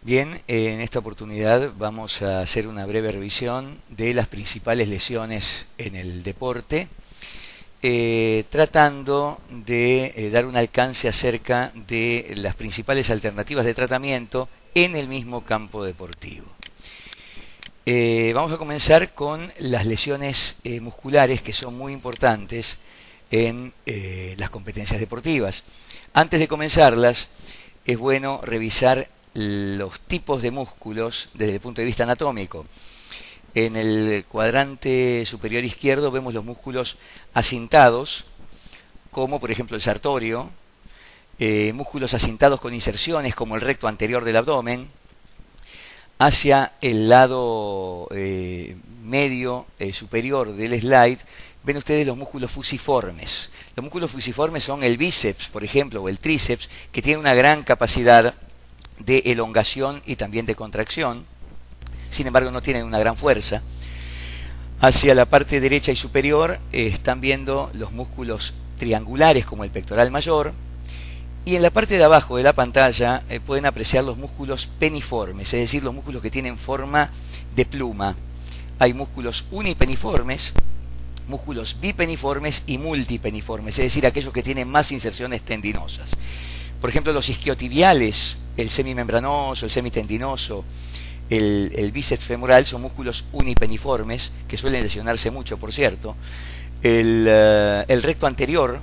Bien, en esta oportunidad vamos a hacer una breve revisión de las principales lesiones en el deporte, tratando de dar un alcance acerca de las principales alternativas de tratamiento en el mismo campo deportivo. Vamos a comenzar con las lesiones musculares, que son muy importantes en las competencias deportivas. Antes de comenzarlas, es bueno revisar los tipos de músculos desde el punto de vista anatómico. En el cuadrante superior izquierdo vemos los músculos acintados, como por ejemplo el sartorio, músculos acintados con inserciones como el recto anterior del abdomen. Hacia el lado medio superior del slide ven ustedes los músculos fusiformes. Los músculos fusiformes son el bíceps, por ejemplo, o el tríceps, que tiene una gran capacidad de elongación y también de contracción. Sin embargo, no tienen una gran fuerza. Hacia la parte derecha y superior están viendo los músculos triangulares, como el pectoral mayor. Y en la parte de abajo de la pantalla pueden apreciar los músculos peniformes, es decir, los músculos que tienen forma de pluma. Hay músculos unipeniformes, músculos bipeniformes y multipeniformes, es decir, aquellos que tienen más inserciones tendinosas. Por ejemplo, los isquiotibiales, el semimembranoso, el semitendinoso, el bíceps femoral son músculos unipeniformes, que suelen lesionarse mucho, por cierto. El recto anterior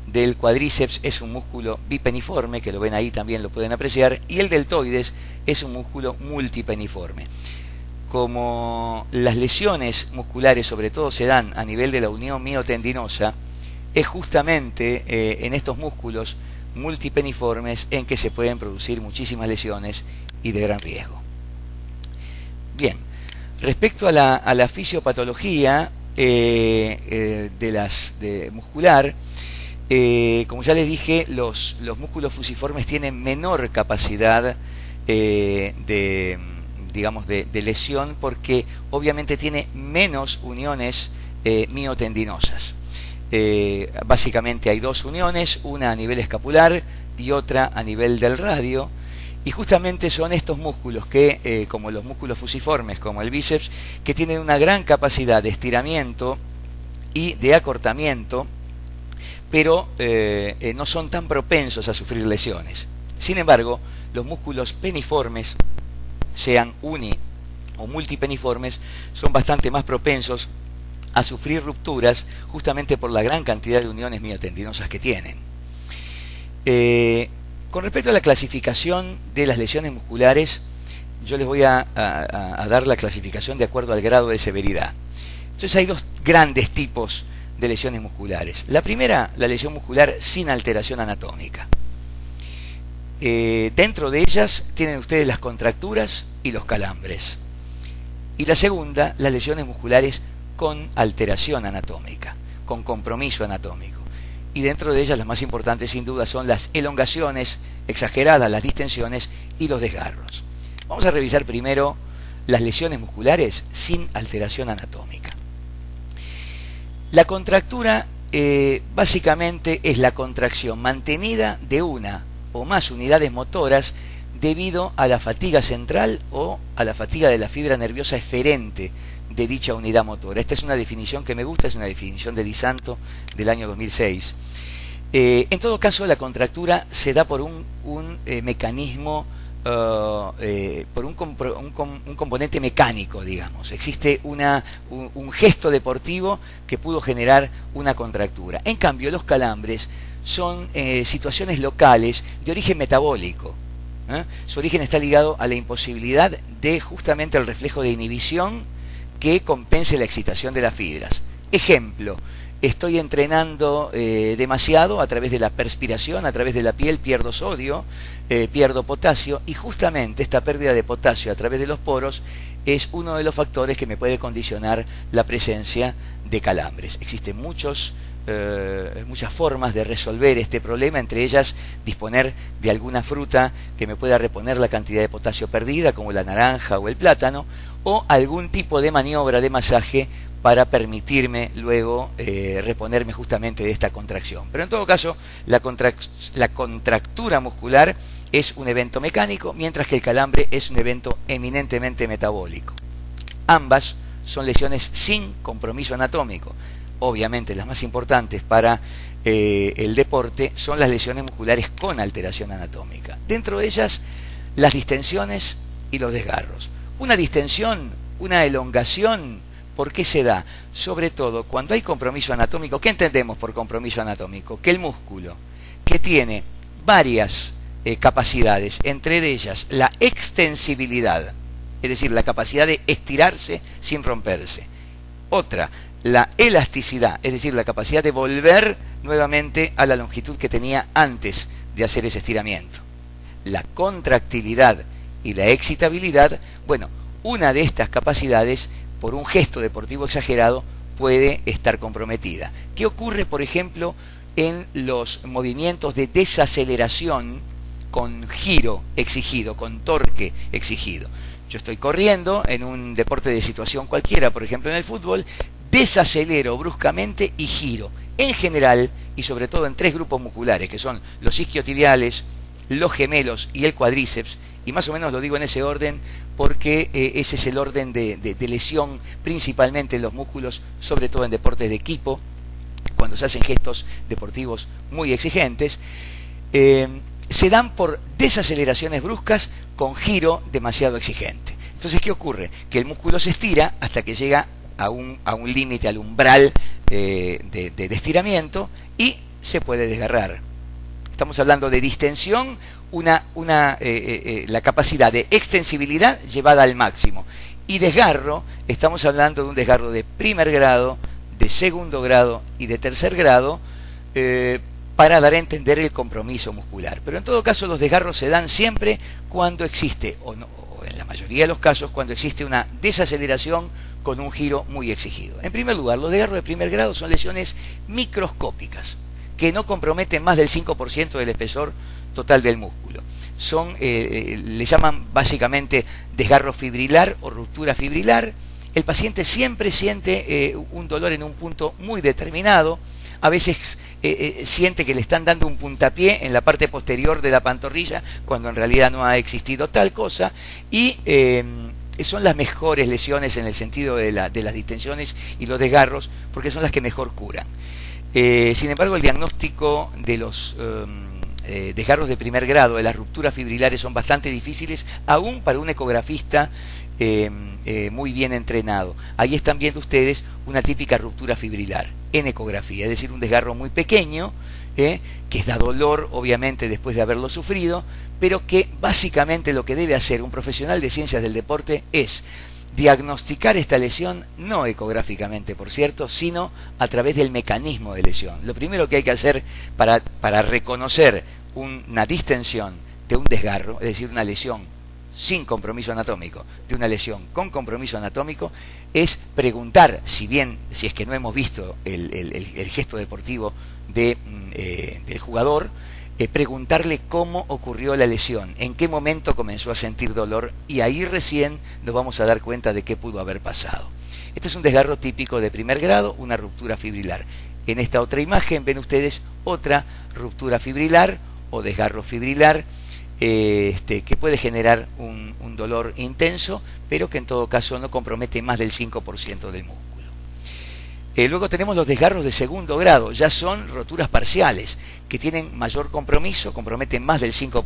del cuádriceps es un músculo bipeniforme, que lo ven ahí, también lo pueden apreciar, y el deltoides es un músculo multipeniforme. Como las lesiones musculares sobre todo se dan a nivel de la unión miotendinosa, es justamente en estos músculos multipeniformes en que se pueden producir muchísimas lesiones y de gran riesgo. Bien, respecto a la fisiopatología muscular, como ya les dije, los músculos fusiformes tienen menor capacidad de lesión, porque obviamente tiene menos uniones miotendinosas. Básicamente hay dos uniones, una a nivel escapular y otra a nivel del radio, y justamente son estos músculos que, como los músculos fusiformes, como el bíceps, que tienen una gran capacidad de estiramiento y de acortamiento, pero no son tan propensos a sufrir lesiones. Sin embargo, los músculos peniformes, sean uni o multipeniformes, son bastante más propensos a sufrir rupturas, justamente por la gran cantidad de uniones miotendinosas que tienen. Con respecto a la clasificación de las lesiones musculares, yo les voy a dar la clasificación de acuerdo al grado de severidad. Entonces hay dos grandes tipos de lesiones musculares. La primera, la lesión muscular sin alteración anatómica. Dentro de ellas tienen ustedes las contracturas y los calambres. Y la segunda, las lesiones musculares con alteración anatómica, con compromiso anatómico. Y dentro de ellas las más importantes sin duda son las elongaciones exageradas, las distensiones y los desgarros. Vamos a revisar primero las lesiones musculares sin alteración anatómica. La contractura básicamente es la contracción mantenida de una o más unidades motoras debido a la fatiga central o a la fatiga de la fibra nerviosa eferente de dicha unidad motora. Esta es una definición que me gusta, es una definición de Di Santo del año 2006. En todo caso, la contractura se da por un mecanismo, por un componente mecánico, digamos. Existe un gesto deportivo que pudo generar una contractura. En cambio, los calambres son situaciones locales de origen metabólico. Su origen está ligado a la imposibilidad de justamente el reflejo de inhibición que compense la excitación de las fibras. Ejemplo, estoy entrenando demasiado, a través de la perspiración, a través de la piel pierdo sodio, pierdo potasio, y justamente esta pérdida de potasio a través de los poros es uno de los factores que me puede condicionar la presencia de calambres. Existen muchas formas de resolver este problema, entre ellas disponer de alguna fruta que me pueda reponer la cantidad de potasio perdida, como la naranja o el plátano, o algún tipo de maniobra de masaje para permitirme luego reponerme justamente de esta contracción. Pero en todo caso, la contractura muscular es un evento mecánico, mientras que el calambre es un evento eminentemente metabólico. Ambas son lesiones sin compromiso anatómico. Obviamente las más importantes para el deporte son las lesiones musculares con alteración anatómica. Dentro de ellas, las distensiones y los desgarros. Una distensión, una elongación, ¿por qué se da? Sobre todo cuando hay compromiso anatómico. ¿Qué entendemos por compromiso anatómico? Que el músculo, que tiene varias capacidades, entre ellas la extensibilidad, es decir, la capacidad de estirarse sin romperse. Otra, la elasticidad, es decir, la capacidad de volver nuevamente a la longitud que tenía antes de hacer ese estiramiento. La contractilidad y la excitabilidad, bueno, una de estas capacidades, por un gesto deportivo exagerado, puede estar comprometida. ¿Qué ocurre, por ejemplo, en los movimientos de desaceleración con giro exigido, con torque exigido? Yo estoy corriendo en un deporte de situación cualquiera, por ejemplo en el fútbol, desacelero bruscamente y giro. En general, y sobre todo en tres grupos musculares, que son los isquiotibiales, los gemelos y el cuádriceps, y más o menos lo digo en ese orden porque ese es el orden de lesión principalmente en los músculos, sobre todo en deportes de equipo, cuando se hacen gestos deportivos muy exigentes, se dan por desaceleraciones bruscas con giro demasiado exigente. Entonces, ¿qué ocurre? Que el músculo se estira hasta que llega a un límite, al umbral de estiramiento, y se puede desgarrar. Estamos hablando de distensión, la capacidad de extensibilidad llevada al máximo. Y desgarro, estamos hablando de un desgarro de primer grado, de segundo grado y de tercer grado, para dar a entender el compromiso muscular. Pero en todo caso los desgarros se dan siempre cuando existe, o en la mayoría de los casos, cuando existe una desaceleración con un giro muy exigido. En primer lugar, los desgarros de primer grado son lesiones microscópicas, que no comprometen más del 5% del espesor total del músculo. Le llaman básicamente desgarro fibrilar o ruptura fibrilar. El paciente siempre siente un dolor en un punto muy determinado. A veces siente que le están dando un puntapié en la parte posterior de la pantorrilla, cuando en realidad no ha existido tal cosa. Y son las mejores lesiones en el sentido de las distensiones y los desgarros, porque son las que mejor curan. Sin embargo, el diagnóstico de los desgarros de primer grado, de las rupturas fibrilares, son bastante difíciles, aún para un ecografista muy bien entrenado. Ahí están viendo ustedes una típica ruptura fibrilar en ecografía, es decir, un desgarro muy pequeño, que da dolor obviamente después de haberlo sufrido, pero que básicamente lo que debe hacer un profesional de ciencias del deporte es diagnosticar esta lesión, no ecográficamente por cierto, sino a través del mecanismo de lesión. Lo primero que hay que hacer para reconocer una distensión de un desgarro, es decir, una lesión sin compromiso anatómico, de una lesión con compromiso anatómico, es preguntar, si es que no hemos visto el gesto deportivo del jugador, preguntarle cómo ocurrió la lesión, en qué momento comenzó a sentir dolor, y ahí recién nos vamos a dar cuenta de qué pudo haber pasado. Este es un desgarro típico de primer grado, una ruptura fibrilar. En esta otra imagen ven ustedes otra ruptura fibrilar o desgarro fibrilar, que puede generar un dolor intenso, pero que en todo caso no compromete más del 5% del músculo. Luego tenemos los desgarros de segundo grado, ya son roturas parciales, que tienen mayor compromiso, comprometen más del 5%.